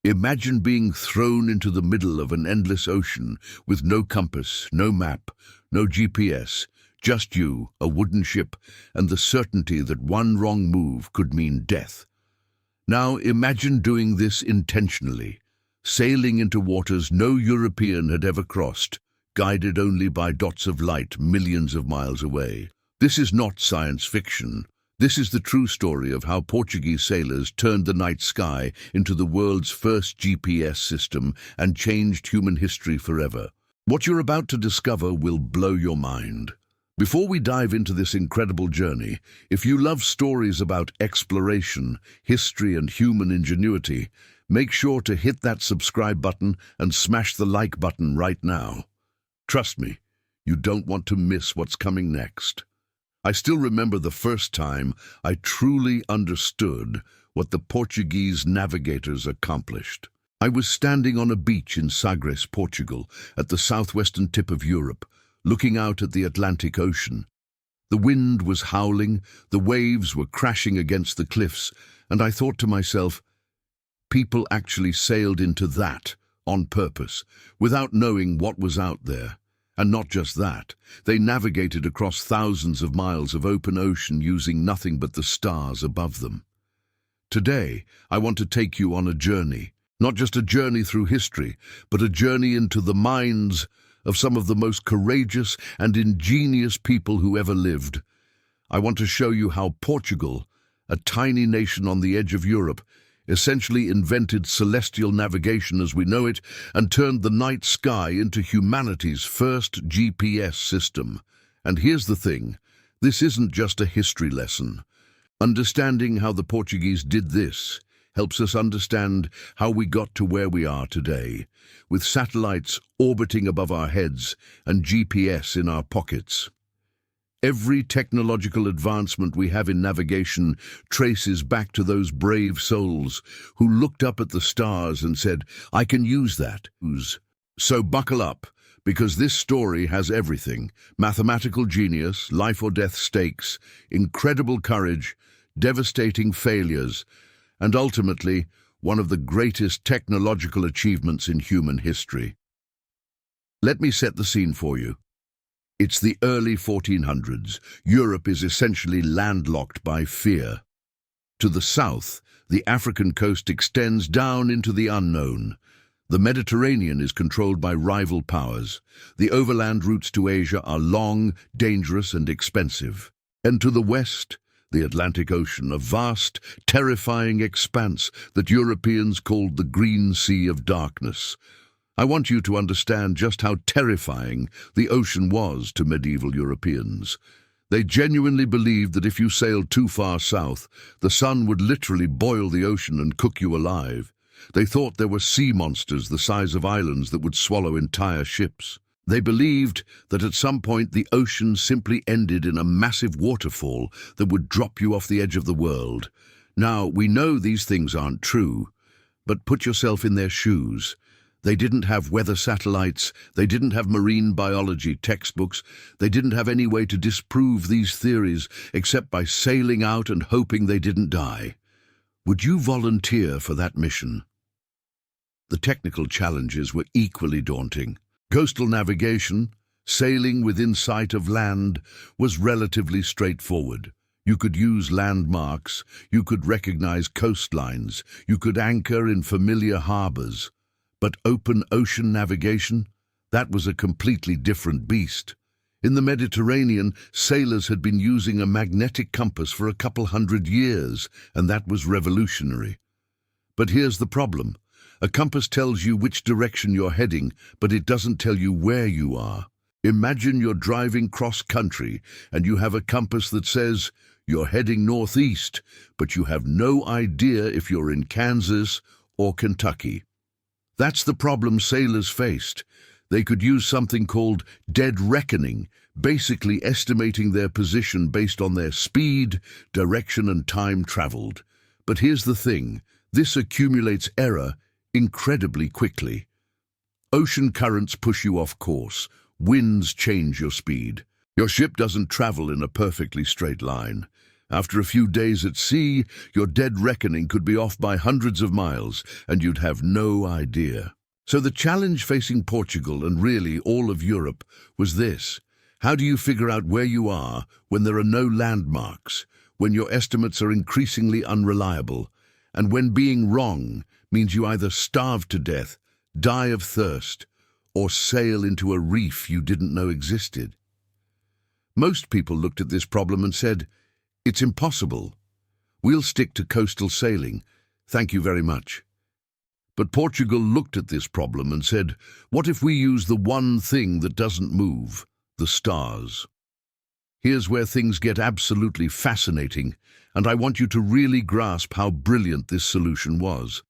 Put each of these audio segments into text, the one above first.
Imagine being thrown into the middle of an endless ocean with no compass, no map, no GPS, just you, a wooden ship, and the certainty that one wrong move could mean death. Now imagine doing this intentionally, sailing into waters no European had ever crossed, guided only by dots of light millions of miles away. This is not science fiction. This is the true story of how Portuguese sailors turned the night sky into the world's first GPS system and changed human history forever. What you're about to discover will blow your mind. Before we dive into this incredible journey, if you love stories about exploration, history, and human ingenuity, make sure to hit that subscribe button and smash the like button right now. Trust me, you don't want to miss what's coming next. I still remember the first time I truly understood what the Portuguese navigators accomplished. I was standing on a beach in Sagres, Portugal, at the southwestern tip of Europe, looking out at the Atlantic Ocean. The wind was howling, the waves were crashing against the cliffs, and I thought to myself, people actually sailed into that on purpose, without knowing what was out there. And not just that, they navigated across thousands of miles of open ocean using nothing but the stars above them. Today, I want to take you on a journey, not just a journey through history, but a journey into the minds of some of the most courageous and ingenious people who ever lived. I want to show you how Portugal, a tiny nation on the edge of Europe, essentially invented celestial navigation as we know it and turned the night sky into humanity's first GPS system. And here's the thing, this isn't just a history lesson. Understanding how the Portuguese did this helps us understand how we got to where we are today, with satellites orbiting above our heads and GPS in our pockets. Every technological advancement we have in navigation traces back to those brave souls who looked up at the stars and said, "I can use that." So buckle up, because this story has everything: mathematical genius, life or death stakes, incredible courage, devastating failures, and ultimately, one of the greatest technological achievements in human history. Let me set the scene for you. It's the early 1400s. Europe is essentially landlocked by fear. To the south, the African coast extends down into the unknown. The Mediterranean is controlled by rival powers. The overland routes to Asia are long, dangerous, and expensive. And to the west, the Atlantic Ocean, a vast, terrifying expanse that Europeans called the Green Sea of Darkness. I want you to understand just how terrifying the ocean was to medieval Europeans. They genuinely believed that if you sailed too far south, the sun would literally boil the ocean and cook you alive. They thought there were sea monsters the size of islands that would swallow entire ships. They believed that at some point the ocean simply ended in a massive waterfall that would drop you off the edge of the world. Now, we know these things aren't true, but put yourself in their shoes. They didn't have weather satellites, they didn't have marine biology textbooks, they didn't have any way to disprove these theories except by sailing out and hoping they didn't die. Would you volunteer for that mission? The technical challenges were equally daunting. Coastal navigation, sailing within sight of land, was relatively straightforward. You could use landmarks, you could recognize coastlines, you could anchor in familiar harbors. But open ocean navigation? That was a completely different beast. In the Mediterranean, sailors had been using a magnetic compass for a couple hundred years, and that was revolutionary. But here's the problem. A compass tells you which direction you're heading, but it doesn't tell you where you are. Imagine you're driving cross-country, and you have a compass that says you're heading northeast, but you have no idea if you're in Kansas or Kentucky. That's the problem sailors faced. They could use something called dead reckoning, basically estimating their position based on their speed, direction, and time traveled. But here's the thing, this accumulates error incredibly quickly. Ocean currents push you off course, winds change your speed. Your ship doesn't travel in a perfectly straight line. After a few days at sea, your dead reckoning could be off by hundreds of miles, and you'd have no idea. So the challenge facing Portugal, and really all of Europe, was this. How do you figure out where you are when there are no landmarks, when your estimates are increasingly unreliable, and when being wrong means you either starve to death, die of thirst, or sail into a reef you didn't know existed? Most people looked at this problem and said, "It's impossible. We'll stick to coastal sailing. Thank you very much." But Portugal looked at this problem and said, "What if we use the one thing that doesn't move, the stars?" Here's where things get absolutely fascinating, and I want you to really grasp how brilliant this solution was.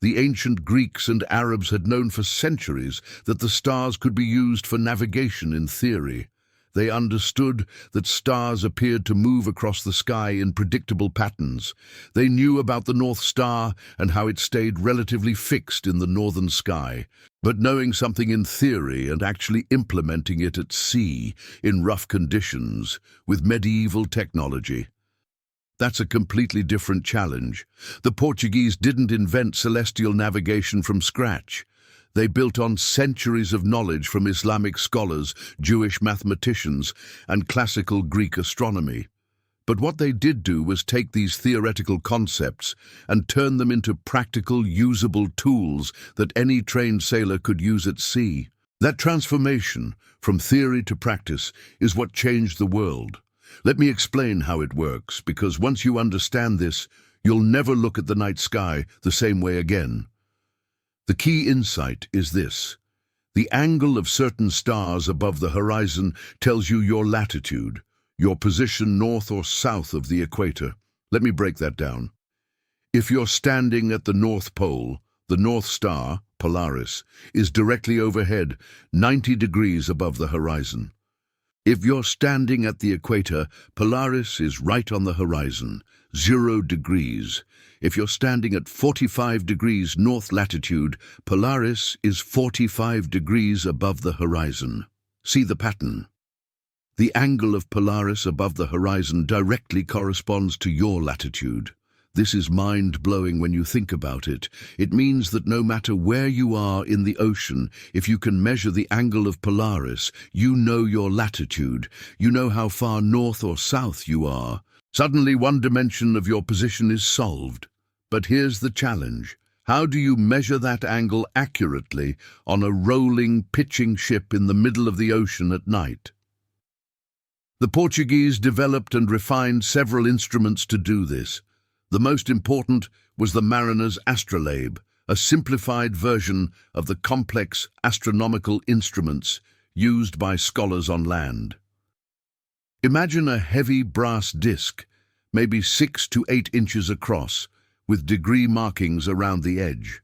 The ancient Greeks and Arabs had known for centuries that the stars could be used for navigation in theory. They understood that stars appeared to move across the sky in predictable patterns. They knew about the North Star and how it stayed relatively fixed in the northern sky. But knowing something in theory and actually implementing it at sea, in rough conditions, with medieval technology, that's a completely different challenge. The Portuguese didn't invent celestial navigation from scratch. They built on centuries of knowledge from Islamic scholars, Jewish mathematicians, and classical Greek astronomy. But what they did do was take these theoretical concepts and turn them into practical, usable tools that any trained sailor could use at sea. That transformation, from theory to practice, is what changed the world. Let me explain how it works, because once you understand this, you'll never look at the night sky the same way again. The key insight is this. The angle of certain stars above the horizon tells you your latitude, your position north or south of the equator. Let me break that down. If you're standing at the North Pole, the North Star, Polaris, is directly overhead, 90 degrees above the horizon. If you're standing at the equator, Polaris is right on the horizon, 0 degrees. If you're standing at 45 degrees north latitude, Polaris is 45 degrees above the horizon. See the pattern? The angle of Polaris above the horizon directly corresponds to your latitude. This is mind-blowing when you think about it. It means that no matter where you are in the ocean, if you can measure the angle of Polaris, you know your latitude. You know how far north or south you are. Suddenly, one dimension of your position is solved. But here's the challenge. How do you measure that angle accurately on a rolling, pitching ship in the middle of the ocean at night? The Portuguese developed and refined several instruments to do this. The most important was the mariner's astrolabe, a simplified version of the complex astronomical instruments used by scholars on land. Imagine a heavy brass disc, maybe 6 to 8 inches across, with degree markings around the edge.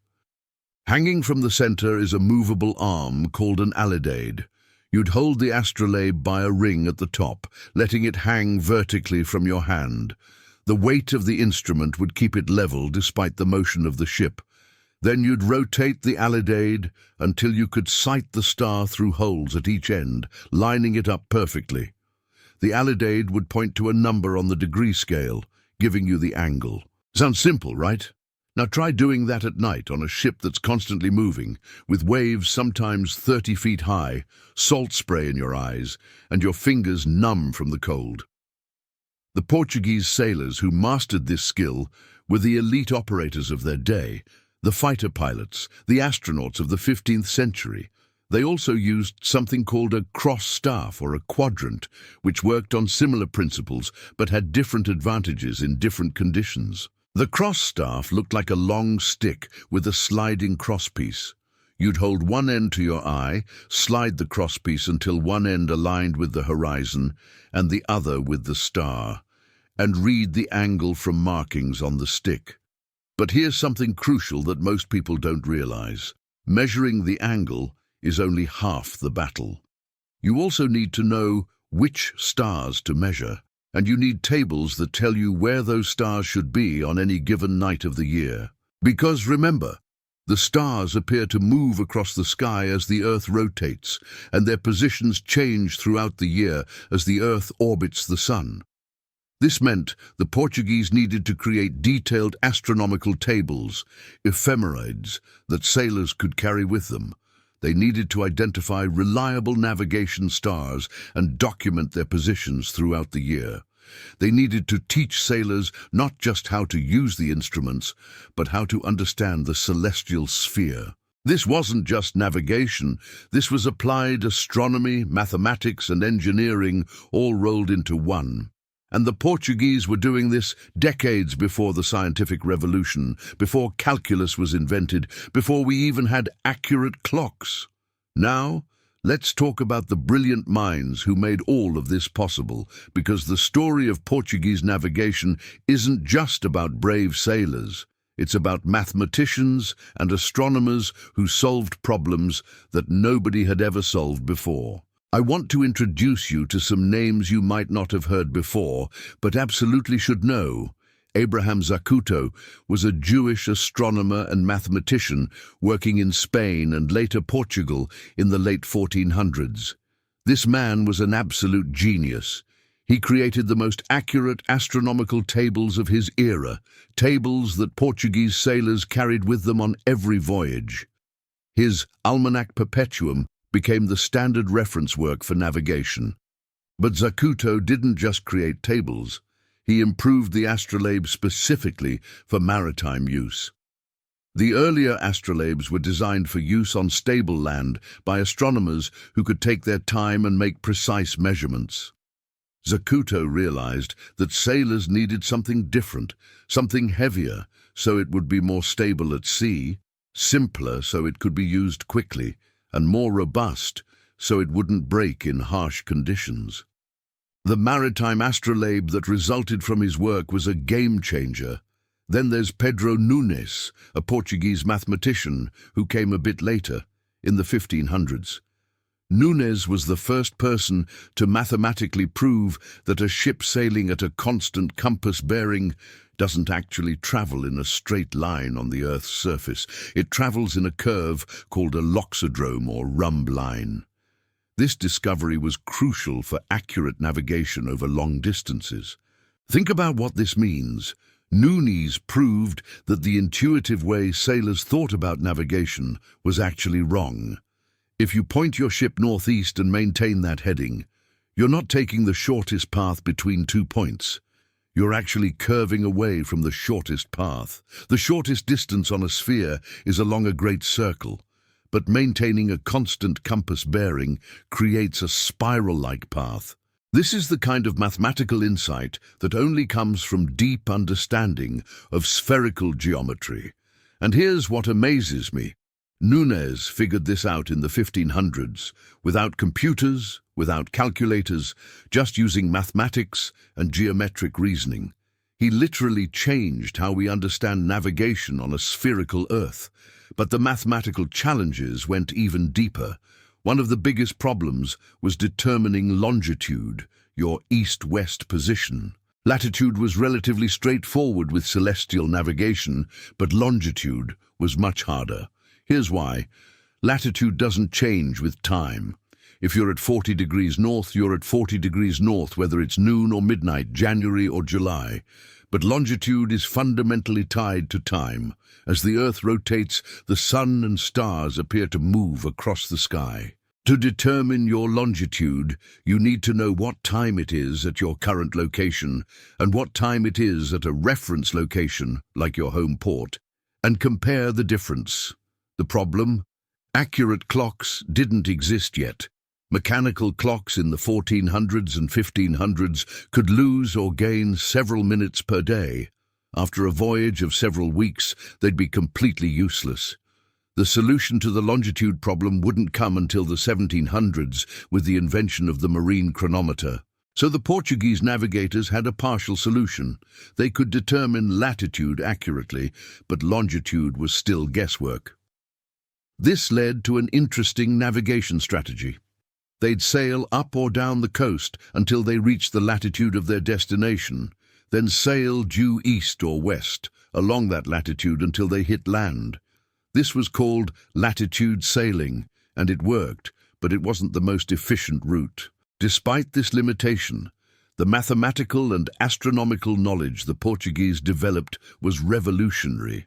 Hanging from the center is a movable arm called an alidade. You'd hold the astrolabe by a ring at the top, letting it hang vertically from your hand. The weight of the instrument would keep it level despite the motion of the ship. Then you'd rotate the alidade until you could sight the star through holes at each end, lining it up perfectly. The alidade would point to a number on the degree scale, giving you the angle. Sounds simple, right? Now try doing that at night on a ship that's constantly moving, with waves sometimes 30 feet high, salt spray in your eyes, and your fingers numb from the cold. The Portuguese sailors who mastered this skill were the elite operators of their day, the fighter pilots, the astronauts of the 15th century. They also used something called a cross staff or a quadrant, which worked on similar principles but had different advantages in different conditions. The cross staff looked like a long stick with a sliding crosspiece. You'd hold one end to your eye, slide the crosspiece until one end aligned with the horizon and the other with the star, and read the angle from markings on the stick. But here's something crucial that most people don't realize. Measuring the angle is only half the battle. You also need to know which stars to measure, and you need tables that tell you where those stars should be on any given night of the year. Because remember, the stars appear to move across the sky as the Earth rotates, and their positions change throughout the year as the Earth orbits the Sun. This meant the Portuguese needed to create detailed astronomical tables, ephemerides, that sailors could carry with them. They needed to identify reliable navigation stars and document their positions throughout the year. They needed to teach sailors not just how to use the instruments, but how to understand the celestial sphere. This wasn't just navigation, this was applied astronomy, mathematics, and engineering all rolled into one. And the Portuguese were doing this decades before the scientific revolution, before calculus was invented, before we even had accurate clocks. Now, let's talk about the brilliant minds who made all of this possible, because the story of Portuguese navigation isn't just about brave sailors. It's about mathematicians and astronomers who solved problems that nobody had ever solved before. I want to introduce you to some names you might not have heard before, but absolutely should know. Abraham Zacuto was a Jewish astronomer and mathematician working in Spain and later Portugal in the late 1400s. This man was an absolute genius. He created the most accurate astronomical tables of his era, tables that Portuguese sailors carried with them on every voyage. His Almanac Perpetuum became the standard reference work for navigation. But Zacuto didn't just create tables. He improved the astrolabe specifically for maritime use. The earlier astrolabes were designed for use on stable land by astronomers who could take their time and make precise measurements. Zacuto realized that sailors needed something different, something heavier, so it would be more stable at sea, simpler so it could be used quickly, and more robust so it wouldn't break in harsh conditions. The maritime astrolabe that resulted from his work was a game-changer. Then there's Pedro Nunes, a Portuguese mathematician who came a bit later, in the 1500s. Nunes was the first person to mathematically prove that a ship sailing at a constant compass bearing doesn't actually travel in a straight line on the Earth's surface. It travels in a curve called a loxodrome or rhumb line. This discovery was crucial for accurate navigation over long distances. Think about what this means. Nunes proved that the intuitive way sailors thought about navigation was actually wrong. If you point your ship northeast and maintain that heading, you're not taking the shortest path between 2 points. You're actually curving away from the shortest path. The shortest distance on a sphere is along a great circle, but maintaining a constant compass bearing creates a spiral-like path. This is the kind of mathematical insight that only comes from deep understanding of spherical geometry. And here's what amazes me. Nunes figured this out in the 1500s, without computers, without calculators, just using mathematics and geometric reasoning. He literally changed how we understand navigation on a spherical Earth. But the mathematical challenges went even deeper. One of the biggest problems was determining longitude, your east-west position. Latitude was relatively straightforward with celestial navigation, but longitude was much harder. Here's why. Latitude doesn't change with time. If you're at 40 degrees north, you're at 40 degrees north, whether it's noon or midnight, January or July. But longitude is fundamentally tied to time. As the Earth rotates, the sun and stars appear to move across the sky. To determine your longitude, you need to know what time it is at your current location and what time it is at a reference location, like your home port, and compare the difference. The problem? Accurate clocks didn't exist yet. Mechanical clocks in the 1400s and 1500s could lose or gain several minutes per day. After a voyage of several weeks, they'd be completely useless. The solution to the longitude problem wouldn't come until the 1700s with the invention of the marine chronometer. So the Portuguese navigators had a partial solution. They could determine latitude accurately, but longitude was still guesswork. This led to an interesting navigation strategy. They'd sail up or down the coast until they reached the latitude of their destination, then sail due east or west along that latitude until they hit land. This was called latitude sailing, and it worked, but it wasn't the most efficient route. Despite this limitation, The mathematical and astronomical knowledge the Portuguese developed was revolutionary.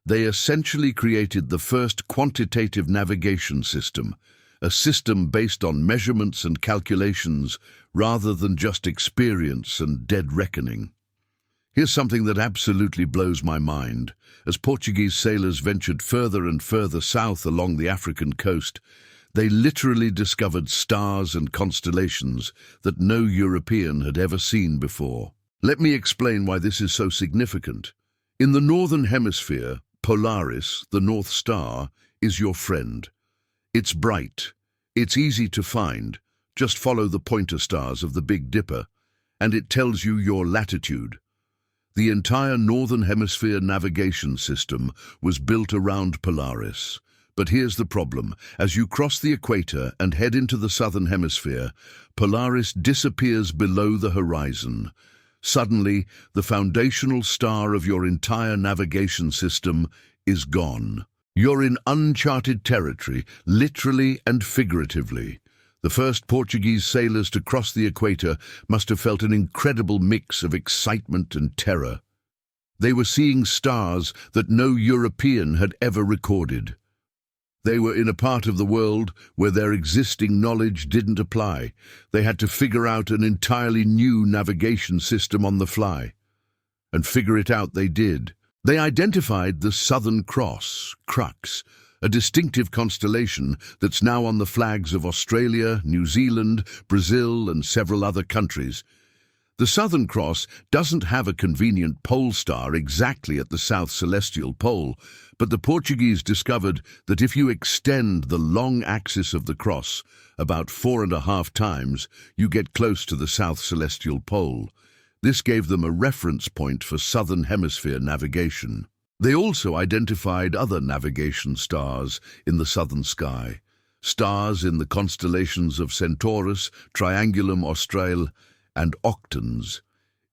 They essentially created the first quantitative navigation system, a system based on measurements and calculations rather than just experience and dead reckoning. Here's something that absolutely blows my mind. As Portuguese sailors ventured further and further south along the African coast, they literally discovered stars and constellations that no European had ever seen before. Let me explain why this is so significant. In the Northern Hemisphere, Polaris, the North Star, is your friend. It's bright, it's easy to find, just follow the pointer stars of the Big Dipper, and it tells you your latitude. The entire Northern Hemisphere navigation system was built around Polaris. But here's the problem. As you cross the equator and head into the Southern Hemisphere, Polaris disappears below the horizon. Suddenly, the foundational star of your entire navigation system is gone. You're in uncharted territory, literally and figuratively. The first Portuguese sailors to cross the equator must have felt an incredible mix of excitement and terror. They were seeing stars that no European had ever recorded. They were in a part of the world where their existing knowledge didn't apply. They had to figure out an entirely new navigation system on the fly. And figure it out they did. They identified the Southern Cross, Crux, a distinctive constellation that's now on the flags of Australia, New Zealand, Brazil, and several other countries. The Southern Cross doesn't have a convenient pole star exactly at the South Celestial Pole, but the Portuguese discovered that if you extend the long axis of the cross about 4.5 times, you get close to the South Celestial Pole. This gave them a reference point for Southern Hemisphere navigation. They also identified other navigation stars in the southern sky, stars in the constellations of Centaurus, Triangulum Australe, and Octans.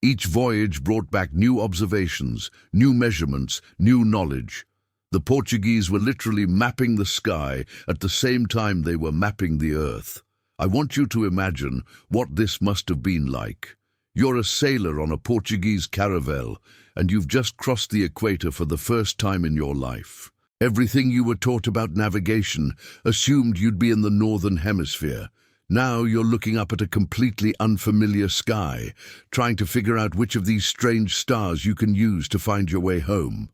Each voyage brought back new observations, new measurements, new knowledge. The Portuguese were literally mapping the sky at the same time they were mapping the earth. I want you to imagine what this must have been like. You're a sailor on a Portuguese caravel, and you've just crossed the equator for the first time in your life. Everything you were taught about navigation assumed you'd be in the Northern Hemisphere. Now you're looking up at a completely unfamiliar sky, trying to figure out which of these strange stars you can use to find your way home.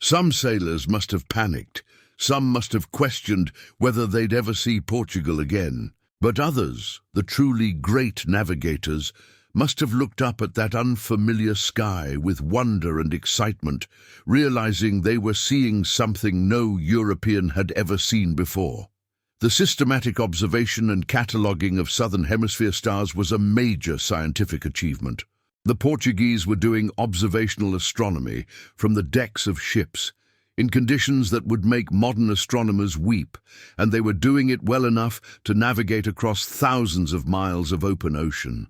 Some sailors must have panicked. Some must have questioned whether they'd ever see Portugal again. But others, the truly great navigators, must have looked up at that unfamiliar sky with wonder and excitement, realizing they were seeing something no European had ever seen before. The systematic observation and cataloguing of Southern Hemisphere stars was a major scientific achievement. The Portuguese were doing observational astronomy from the decks of ships, in conditions that would make modern astronomers weep, and they were doing it well enough to navigate across thousands of miles of open ocean.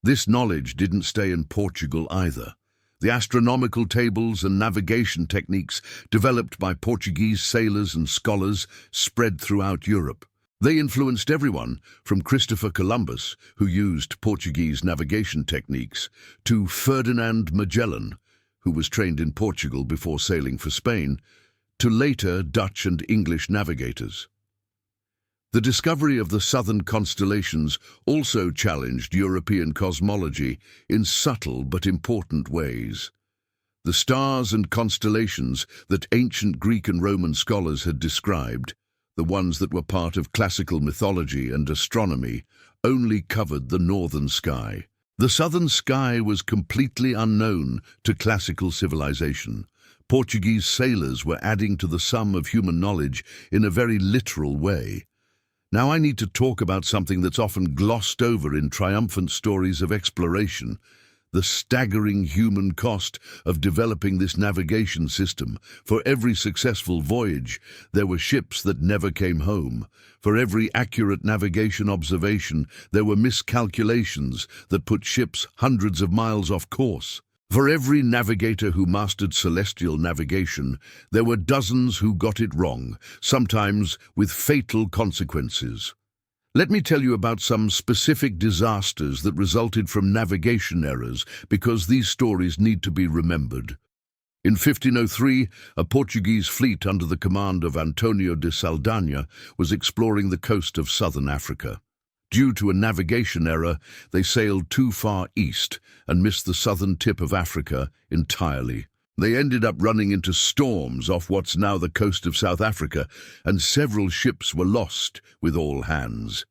This knowledge didn't stay in Portugal either. The astronomical tables and navigation techniques developed by Portuguese sailors and scholars spread throughout Europe. They influenced everyone from Christopher Columbus, who used Portuguese navigation techniques, to Ferdinand Magellan, who was trained in Portugal before sailing for Spain, to later Dutch and English navigators. The discovery of the southern constellations also challenged European cosmology in subtle but important ways. The stars and constellations that ancient Greek and Roman scholars had described, the ones that were part of classical mythology and astronomy, only covered the northern sky. The southern sky was completely unknown to classical civilization. Portuguese sailors were adding to the sum of human knowledge in a very literal way. Now I need to talk about something that's often glossed over in triumphant stories of exploration: the staggering human cost of developing this navigation system. For every successful voyage, there were ships that never came home. For every accurate navigation observation, there were miscalculations that put ships hundreds of miles off course. For every navigator who mastered celestial navigation, there were dozens who got it wrong, sometimes with fatal consequences. Let me tell you about some specific disasters that resulted from navigation errors, because these stories need to be remembered. In 1503, a Portuguese fleet under the command of Antonio de Saldanha was exploring the coast of southern Africa. Due to a navigation error, they sailed too far east and missed the southern tip of Africa entirely. They ended up running into storms off what's now the coast of South Africa, and several ships were lost with all hands.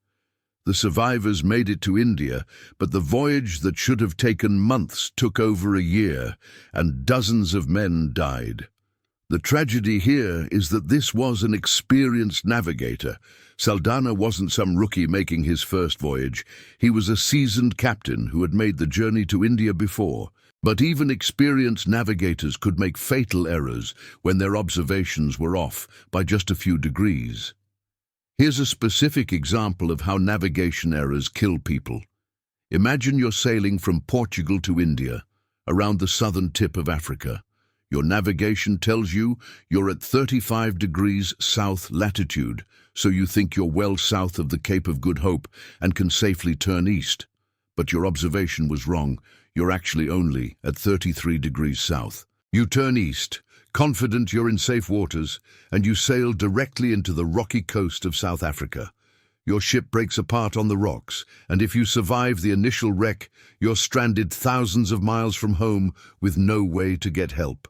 The survivors made it to India, but the voyage that should have taken months took over a year, and dozens of men died. The tragedy here is that this was an experienced navigator. Saldanha wasn't some rookie making his first voyage. He was a seasoned captain who had made the journey to India before. But even experienced navigators could make fatal errors when their observations were off by just a few degrees. Here's a specific example of how navigation errors kill people. Imagine you're sailing from Portugal to India, around the southern tip of Africa. Your navigation tells you you're at 35 degrees south latitude, so you think you're well south of the Cape of Good Hope and can safely turn east. But your observation was wrong. You're actually only at 33 degrees south. You turn east, confident you're in safe waters, and you sail directly into the rocky coast of South Africa. Your ship breaks apart on the rocks, and if you survive the initial wreck, you're stranded thousands of miles from home with no way to get help.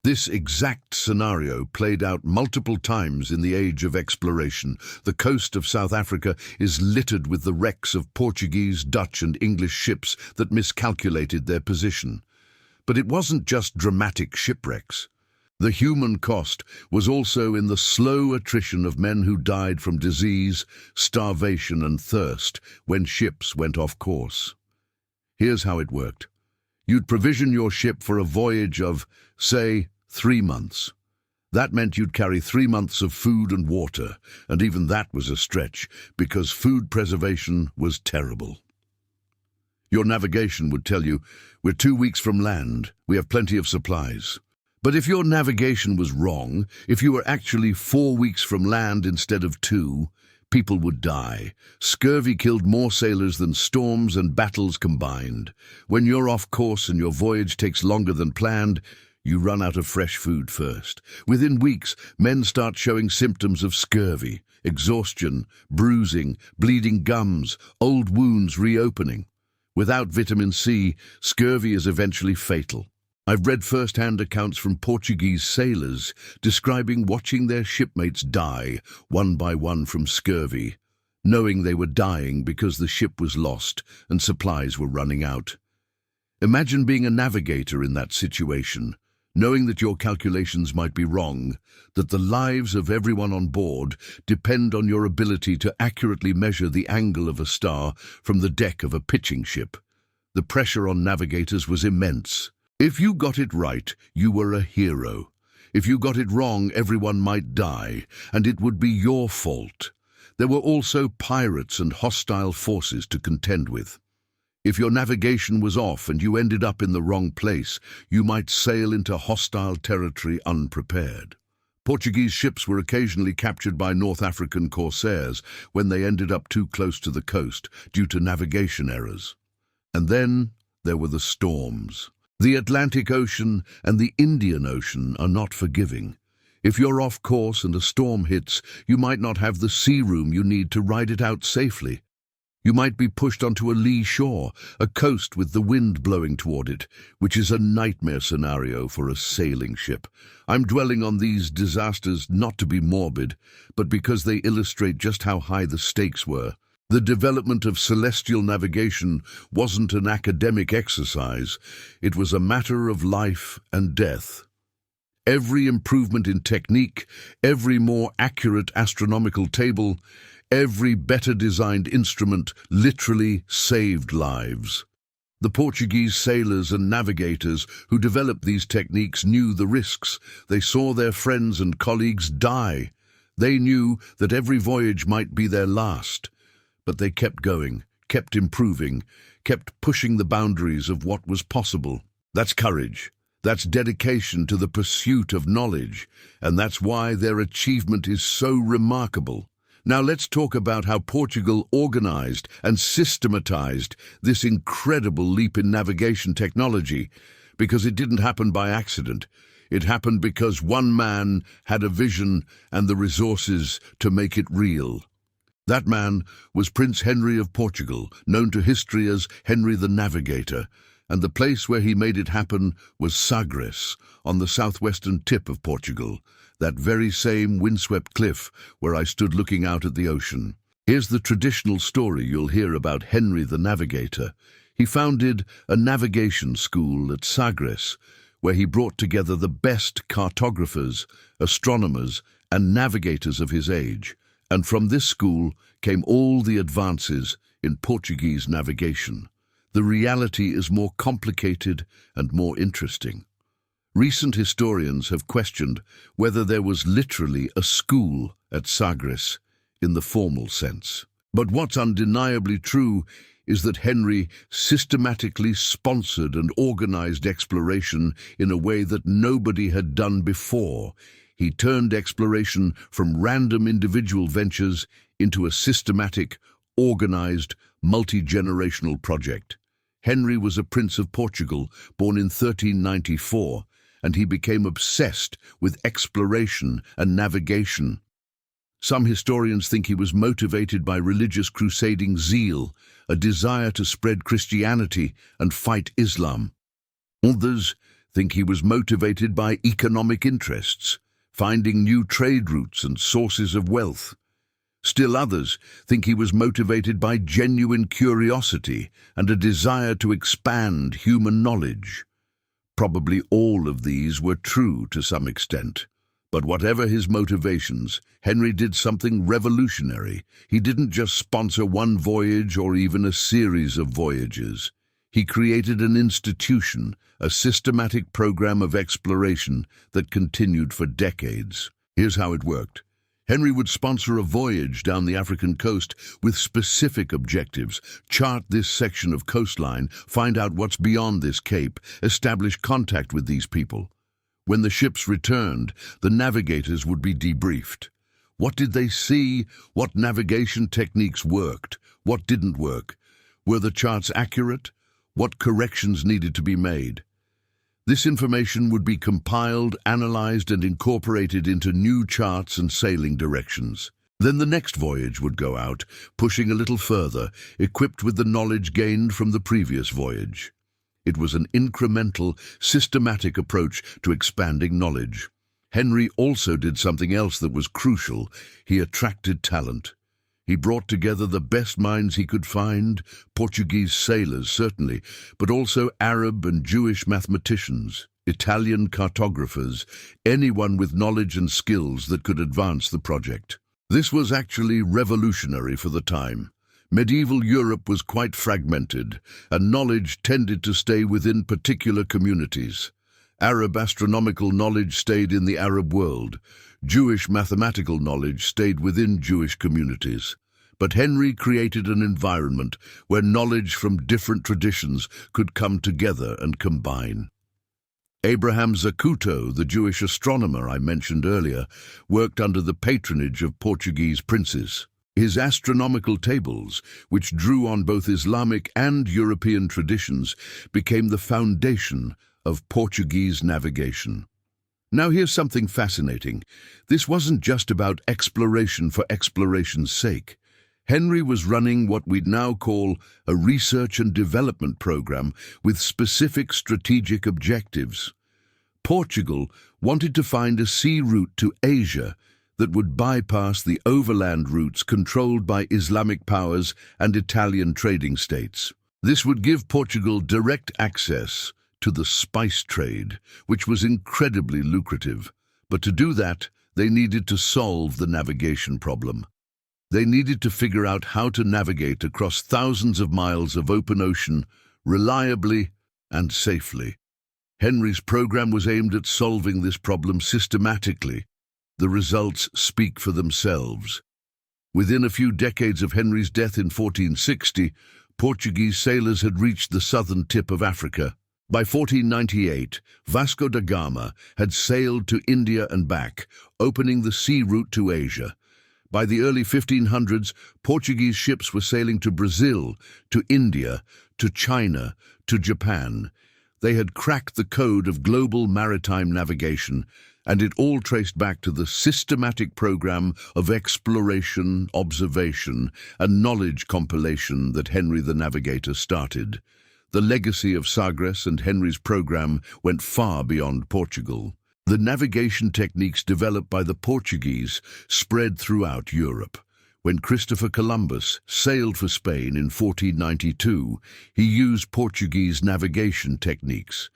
This exact scenario played out multiple times in the age of exploration. The coast of South Africa is littered with the wrecks of Portuguese, Dutch, and English ships that miscalculated their position. But it wasn't just dramatic shipwrecks. The human cost was also in the slow attrition of men who died from disease, starvation, and thirst when ships went off course. Here's how it worked. You'd provision your ship for a voyage of, say, 3 months. That meant you'd carry 3 months of food and water, and even that was a stretch, because food preservation was terrible. Your navigation would tell you, we're 2 weeks from land, we have plenty of supplies. But if your navigation was wrong, if you were actually 4 weeks from land instead of 2, people would die. Scurvy killed more sailors than storms and battles combined. When you're off course and your voyage takes longer than planned, you run out of fresh food first. Within weeks, men start showing symptoms of scurvy, exhaustion, bruising, bleeding gums, old wounds reopening. Without vitamin C, scurvy is eventually fatal. I've read first-hand accounts from Portuguese sailors describing watching their shipmates die one by one from scurvy, knowing they were dying because the ship was lost and supplies were running out. Imagine being a navigator in that situation, knowing that your calculations might be wrong, that the lives of everyone on board depend on your ability to accurately measure the angle of a star from the deck of a pitching ship. The pressure on navigators was immense. If you got it right, you were a hero. If you got it wrong, everyone might die, and it would be your fault. There were also pirates and hostile forces to contend with. If your navigation was off and you ended up in the wrong place, you might sail into hostile territory unprepared. Portuguese ships were occasionally captured by North African corsairs when they ended up too close to the coast due to navigation errors. And then there were the storms. The Atlantic Ocean and the Indian Ocean are not forgiving. If you're off course and a storm hits, you might not have the sea room you need to ride it out safely. You might be pushed onto a lee shore, a coast with the wind blowing toward it, which is a nightmare scenario for a sailing ship. I'm dwelling on these disasters not to be morbid, but because they illustrate just how high the stakes were. The development of celestial navigation wasn't an academic exercise. It was a matter of life and death. Every improvement in technique, every more accurate astronomical table, every better designed instrument literally saved lives. The Portuguese sailors and navigators who developed these techniques knew the risks. They saw their friends and colleagues die. They knew that every voyage might be their last. But they kept going, kept improving, kept pushing the boundaries of what was possible. That's courage. That's dedication to the pursuit of knowledge. And that's why their achievement is so remarkable. Now let's talk about how Portugal organized and systematized this incredible leap in navigation technology, because it didn't happen by accident. It happened because one man had a vision and the resources to make it real. That man was Prince Henry of Portugal, known to history as Henry the Navigator, and the place where he made it happen was Sagres, on the southwestern tip of Portugal, that very same windswept cliff where I stood looking out at the ocean. Here's the traditional story you'll hear about Henry the Navigator. He founded a navigation school at Sagres, where he brought together the best cartographers, astronomers, and navigators of his age. And from this school came all the advances in Portuguese navigation. The reality is more complicated and more interesting. Recent historians have questioned whether there was literally a school at Sagres in the formal sense. But what's undeniably true is that Henry systematically sponsored and organized exploration in a way that nobody had done before. He turned exploration from random individual ventures into a systematic, organized, multi-generational project. Henry was a prince of Portugal, born in 1394, and he became obsessed with exploration and navigation. Some historians think he was motivated by religious crusading zeal, a desire to spread Christianity and fight Islam. Others think he was motivated by economic interests, finding new trade routes and sources of wealth. Still others think he was motivated by genuine curiosity and a desire to expand human knowledge. Probably all of these were true to some extent. But whatever his motivations, Henry did something revolutionary. He didn't just sponsor one voyage or even a series of voyages. He created an institution, a systematic program of exploration that continued for decades. Here's how it worked. Henry would sponsor a voyage down the African coast with specific objectives, chart this section of coastline, find out what's beyond this cape, establish contact with these people. When the ships returned, the navigators would be debriefed. What did they see? What navigation techniques worked? What didn't work? Were the charts accurate? What corrections needed to be made? This information would be compiled, analyzed, and incorporated into new charts and sailing directions. Then the next voyage would go out, pushing a little further, equipped with the knowledge gained from the previous voyage. It was an incremental, systematic approach to expanding knowledge. Henry also did something else that was crucial. He attracted talent. He brought together the best minds he could find, Portuguese sailors certainly, but also Arab and Jewish mathematicians, Italian cartographers, anyone with knowledge and skills that could advance the project. This was actually revolutionary for the time. Medieval Europe was quite fragmented, and knowledge tended to stay within particular communities. Arab astronomical knowledge stayed in the Arab world. Jewish mathematical knowledge stayed within Jewish communities. But Henry created an environment where knowledge from different traditions could come together and combine. Abraham Zacuto, the Jewish astronomer I mentioned earlier, worked under the patronage of Portuguese princes. His astronomical tables, which drew on both Islamic and European traditions, became the foundation of Portuguese navigation. Now here's something fascinating. This wasn't just about exploration for exploration's sake. Henry was running what we'd now call a research and development program with specific strategic objectives. Portugal wanted to find a sea route to Asia that would bypass the overland routes controlled by Islamic powers and Italian trading states. This would give Portugal direct access to the spice trade, which was incredibly lucrative. But to do that, they needed to solve the navigation problem. They needed to figure out how to navigate across thousands of miles of open ocean reliably and safely. Henry's program was aimed at solving this problem systematically. The results speak for themselves. Within a few decades of Henry's death in 1460, Portuguese sailors had reached the southern tip of Africa. By 1498, Vasco da Gama had sailed to India and back, opening the sea route to Asia. By the early 1500s, Portuguese ships were sailing to Brazil, to India, to China, to Japan. They had cracked the code of global maritime navigation, and it all traced back to the systematic program of exploration, observation, and knowledge compilation that Henry the Navigator started. The legacy of Sagres and Henry's program went far beyond Portugal. The navigation techniques developed by the Portuguese spread throughout Europe. When Christopher Columbus sailed for Spain in 1492, he used Portuguese navigation techniques.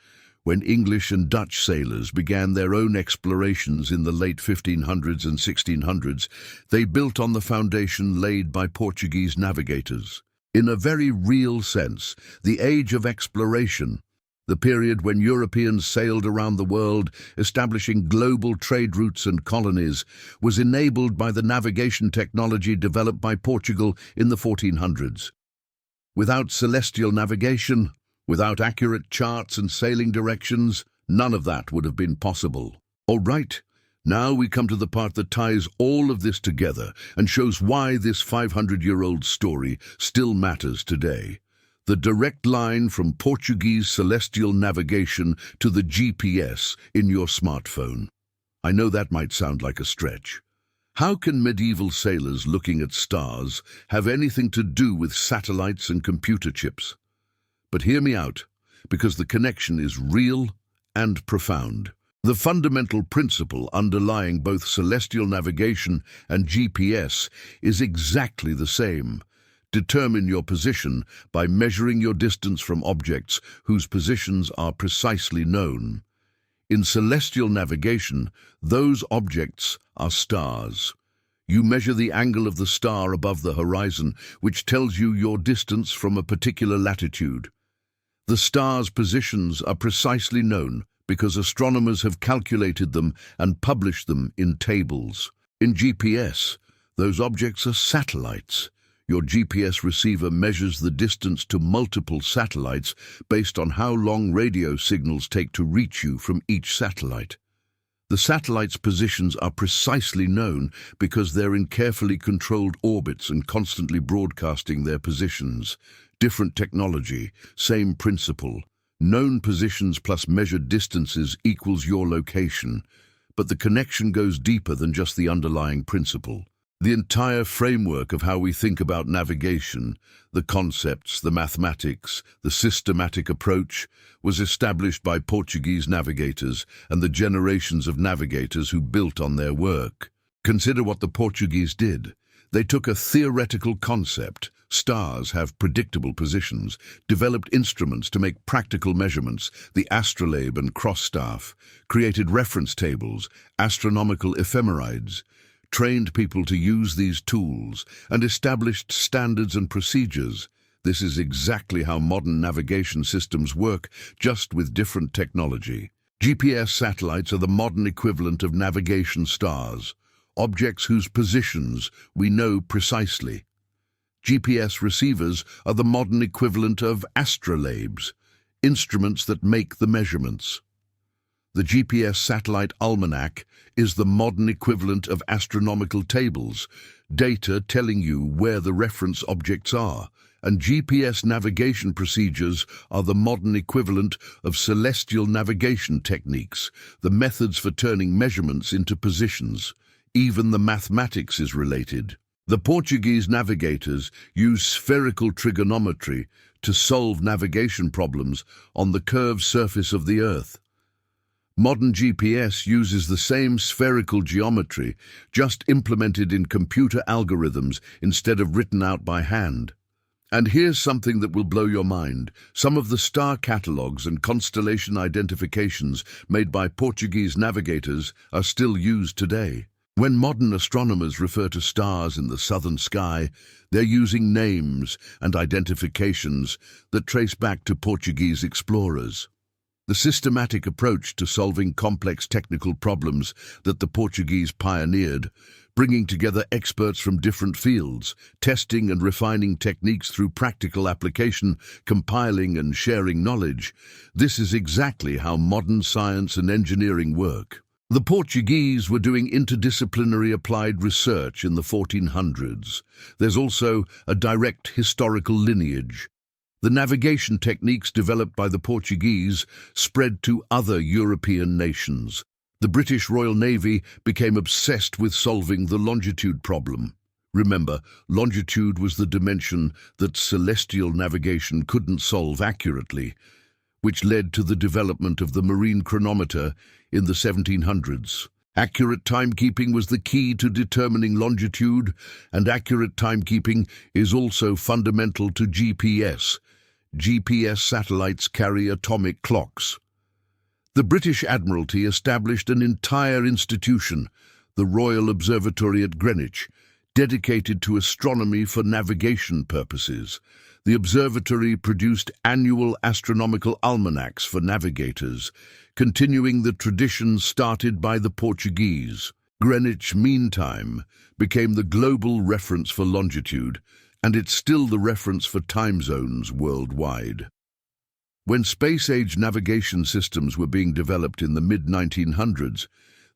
When English and Dutch sailors began their own explorations in the late 1500s and 1600s, they built on the foundation laid by Portuguese navigators. In a very real sense, the age of exploration, the period when Europeans sailed around the world, establishing global trade routes and colonies, was enabled by the navigation technology developed by Portugal in the 1400s. Without celestial navigation, without accurate charts and sailing directions, none of that would have been possible. All right, now we come to the part that ties all of this together and shows why this 500-year-old story still matters today. The direct line from Portuguese celestial navigation to the GPS in your smartphone. I know that might sound like a stretch. How can medieval sailors looking at stars have anything to do with satellites and computer chips? But hear me out, because the connection is real and profound. The fundamental principle underlying both celestial navigation and GPS is exactly the same. Determine your position by measuring your distance from objects whose positions are precisely known. In celestial navigation, those objects are stars. You measure the angle of the star above the horizon, which tells you your distance from a particular latitude. The star's positions are precisely known because astronomers have calculated them and published them in tables. In GPS, those objects are satellites. Your GPS receiver measures the distance to multiple satellites based on how long radio signals take to reach you from each satellite. The satellites' positions are precisely known because they're in carefully controlled orbits and constantly broadcasting their positions. Different technology, same principle. Known positions plus measured distances equals your location, but the connection goes deeper than just the underlying principle. The entire framework of how we think about navigation, the concepts, the mathematics, the systematic approach, was established by Portuguese navigators and the generations of navigators who built on their work. Consider what the Portuguese did. They took a theoretical concept, stars have predictable positions, developed instruments to make practical measurements, the astrolabe and cross-staff, created reference tables, astronomical ephemerides, trained people to use these tools, and established standards and procedures. This is exactly how modern navigation systems work, just with different technology. GPS satellites are the modern equivalent of navigation stars, objects whose positions we know precisely. GPS receivers are the modern equivalent of astrolabes, instruments that make the measurements. The GPS satellite almanac is the modern equivalent of astronomical tables, data telling you where the reference objects are, and GPS navigation procedures are the modern equivalent of celestial navigation techniques, the methods for turning measurements into positions. Even the mathematics is related. The Portuguese navigators used spherical trigonometry to solve navigation problems on the curved surface of the Earth. Modern GPS uses the same spherical geometry, just implemented in computer algorithms instead of written out by hand. And here's something that will blow your mind. Some of the star catalogues and constellation identifications made by Portuguese navigators are still used today. When modern astronomers refer to stars in the southern sky, they're using names and identifications that trace back to Portuguese explorers. The systematic approach to solving complex technical problems that the Portuguese pioneered, bringing together experts from different fields, testing and refining techniques through practical application, compiling and sharing knowledge. This is exactly how modern science and engineering work. The Portuguese were doing interdisciplinary applied research in the 1400s. There's also a direct historical lineage. The navigation techniques developed by the Portuguese spread to other European nations. The British Royal Navy became obsessed with solving the longitude problem. Remember, longitude was the dimension that celestial navigation couldn't solve accurately, which led to the development of the marine chronometer in the 1700s. Accurate timekeeping was the key to determining longitude, and accurate timekeeping is also fundamental to GPS. GPS satellites carry atomic clocks. The British Admiralty established an entire institution, the Royal Observatory at Greenwich, dedicated to astronomy for navigation purposes. The observatory produced annual astronomical almanacs for navigators, continuing the tradition started by the Portuguese. Greenwich Mean Time became the global reference for longitude, and it's still the reference for time zones worldwide. When space-age navigation systems were being developed in the mid-1900s,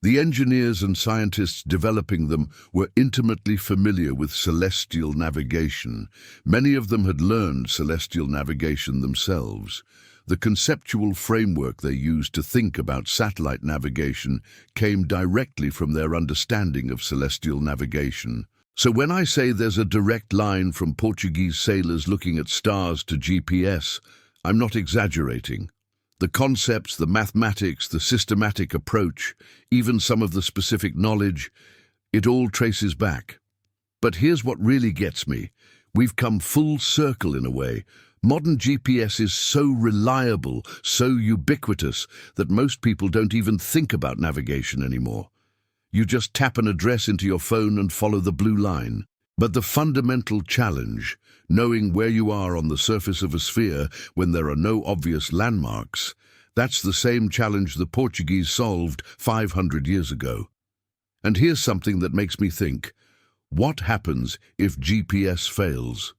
the engineers and scientists developing them were intimately familiar with celestial navigation. Many of them had learned celestial navigation themselves. The conceptual framework they used to think about satellite navigation came directly from their understanding of celestial navigation. So when I say there's a direct line from Portuguese sailors looking at stars to GPS, I'm not exaggerating. The concepts, the mathematics, the systematic approach, even some of the specific knowledge, it all traces back. But here's what really gets me. We've come full circle in a way. Modern GPS is so reliable, so ubiquitous, that most people don't even think about navigation anymore. You just tap an address into your phone and follow the blue line. But the fundamental challenge, knowing where you are on the surface of a sphere when there are no obvious landmarks, that's the same challenge the Portuguese solved 500 years ago. And here's something that makes me think, what happens if GPS fails?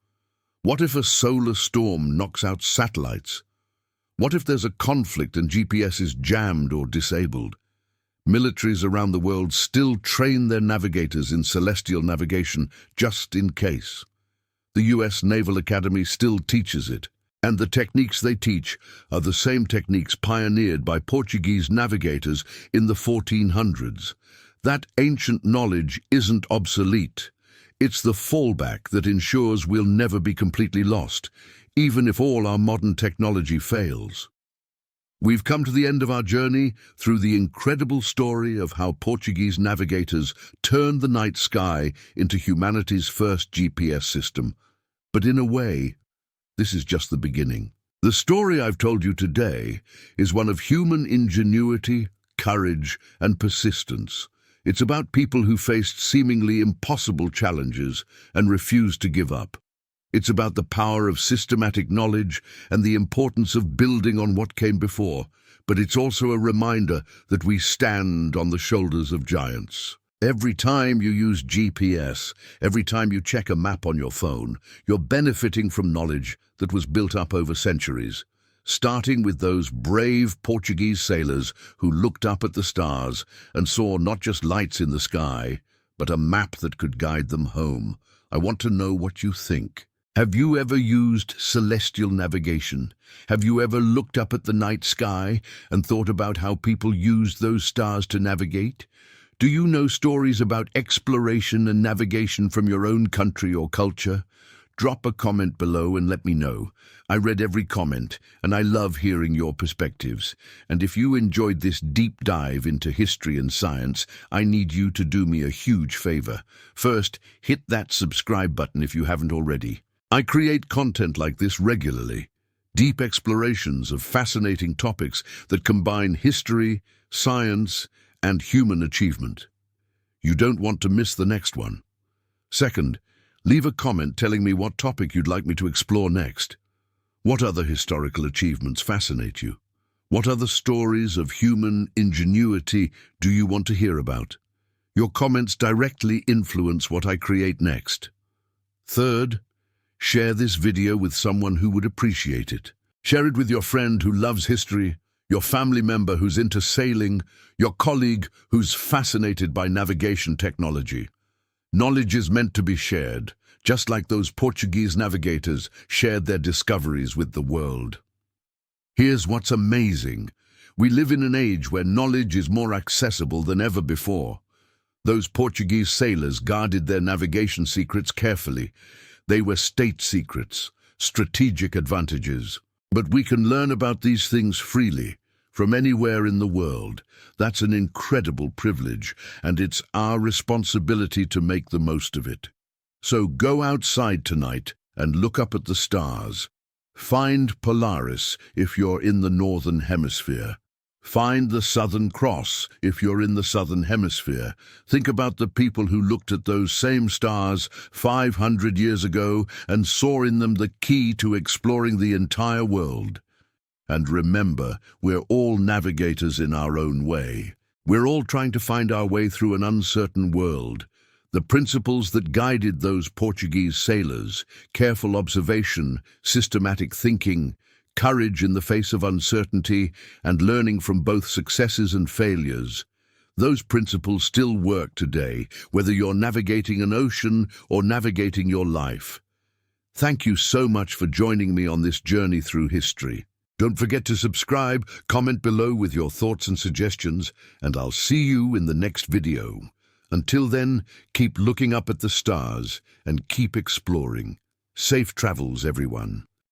What if a solar storm knocks out satellites? What if there's a conflict and GPS is jammed or disabled? Militaries around the world still train their navigators in celestial navigation just in case. The US Naval Academy still teaches it, and the techniques they teach are the same techniques pioneered by Portuguese navigators in the 1400s. That ancient knowledge isn't obsolete. It's the fallback that ensures we'll never be completely lost, even if all our modern technology fails. We've come to the end of our journey through the incredible story of how Portuguese navigators turned the night sky into humanity's first GPS system. But in a way, this is just the beginning. The story I've told you today is one of human ingenuity, courage, and persistence. It's about people who faced seemingly impossible challenges and refused to give up. It's about the power of systematic knowledge and the importance of building on what came before, but it's also a reminder that we stand on the shoulders of giants. Every time you use GPS, every time you check a map on your phone, you're benefiting from knowledge that was built up over centuries, starting with those brave Portuguese sailors who looked up at the stars and saw not just lights in the sky, but a map that could guide them home. I want to know what you think. Have you ever used celestial navigation? Have you ever looked up at the night sky and thought about how people used those stars to navigate? Do you know stories about exploration and navigation from your own country or culture? Drop a comment below and let me know. I read every comment, and I love hearing your perspectives. And if you enjoyed this deep dive into history and science, I need you to do me a huge favor. First, hit that subscribe button if you haven't already. I create content like this regularly, deep explorations of fascinating topics that combine history, science, and human achievement. You don't want to miss the next one. Second, leave a comment telling me what topic you'd like me to explore next. What other historical achievements fascinate you? What other stories of human ingenuity do you want to hear about? Your comments directly influence what I create next. Third, share this video with someone who would appreciate it. Share it with your friend who loves history, your family member who's into sailing, your colleague who's fascinated by navigation technology. Knowledge is meant to be shared, just like those Portuguese navigators shared their discoveries with the world. Here's what's amazing. We live in an age where knowledge is more accessible than ever before. Those Portuguese sailors guarded their navigation secrets carefully. They were state secrets, strategic advantages. But we can learn about these things freely, from anywhere in the world. That's an incredible privilege, and it's our responsibility to make the most of it. So go outside tonight and look up at the stars. Find Polaris if you're in the Northern Hemisphere. Find the Southern Cross if you're in the Southern Hemisphere. Think about the people who looked at those same stars 500 years ago and saw in them the key to exploring the entire world. And remember, we're all navigators in our own way. We're all trying to find our way through an uncertain world. The principles that guided those Portuguese sailors, careful observation, systematic thinking, courage in the face of uncertainty, and learning from both successes and failures. Those principles still work today, whether you're navigating an ocean or navigating your life. Thank you so much for joining me on this journey through history. Don't forget to subscribe, comment below with your thoughts and suggestions, and I'll see you in the next video. Until then, keep looking up at the stars and keep exploring. Safe travels, everyone.